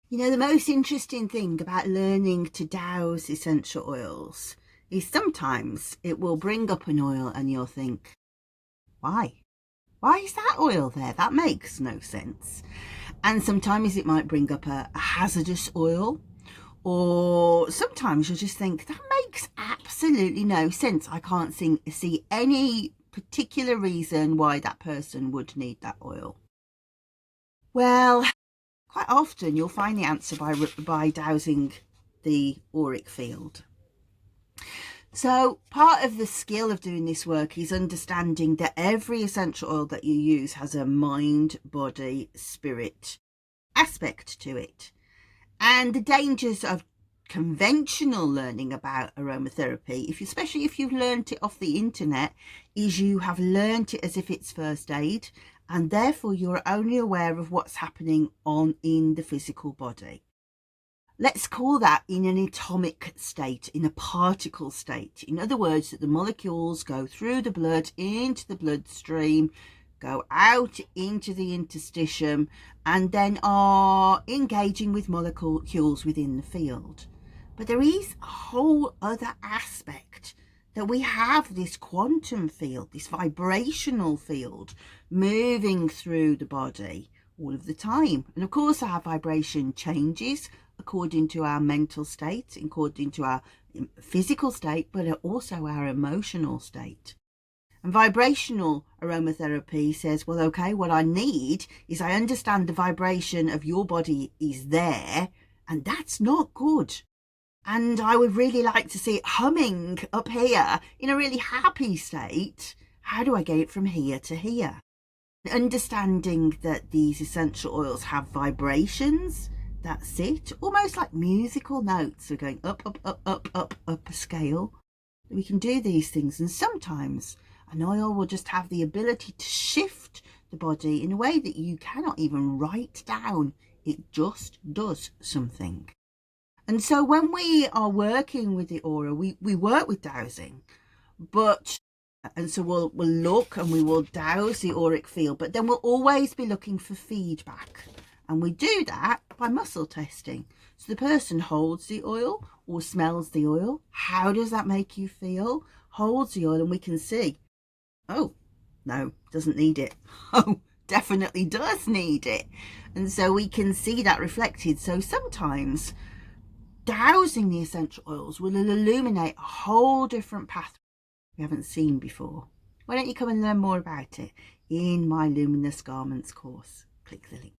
You know, the most interesting thing about learning to douse essential oils is sometimes it will bring up an oil and you'll think, why? Why is that oil there? That makes no sense. And sometimes it might bring up a hazardous oil, or sometimes you'll just think, that makes absolutely no sense. I can't see any particular reason why that person would need that oil. Well, quite often you'll find the answer by dowsing the auric field. So part of the skill of doing this work is understanding that every essential oil that you use has a mind, body, spirit aspect to it. And the dangers of conventional learning about aromatherapy, especially if you've learned it off the internet, is you have learned it as if it's first aid, and therefore you're only aware of what's happening in the physical body. Let's call that in an atomic state, in a particle state. In other words, that the molecules go through the blood into the bloodstream, go out into the interstitium, and then are engaging with molecules within the field. But there is a whole other aspect, that we have this quantum field, this vibrational field moving through the body all of the time. And of course our vibration changes according to our mental state, according to our physical state, but also our emotional state. And vibrational aromatherapy says, well, okay, what I need is I understand the vibration of your body is there, and that's not good. And I would really like to see it humming up here in a really happy state. How do I get it from here to here? Understanding that these essential oils have vibrations, that's it, almost like musical notes. We're going up, up, up, up, up, up a scale. We can do these things, and sometimes an oil will just have the ability to shift the body in a way that you cannot even write down. It just does something. And so when we are working with the aura, we work with dowsing, and so we'll look and we will douse the auric field, but then we'll always be looking for feedback. And we do that by muscle testing. So the person holds the oil or smells the oil. How does that make you feel? Holds the oil and we can see, oh, no, doesn't need it. Oh, definitely does need it. And so we can see that reflected. So sometimes dowsing the essential oils will illuminate a whole different pathway we haven't seen before. Why don't you come and learn more about it in my Luminous Garments course? Click the link.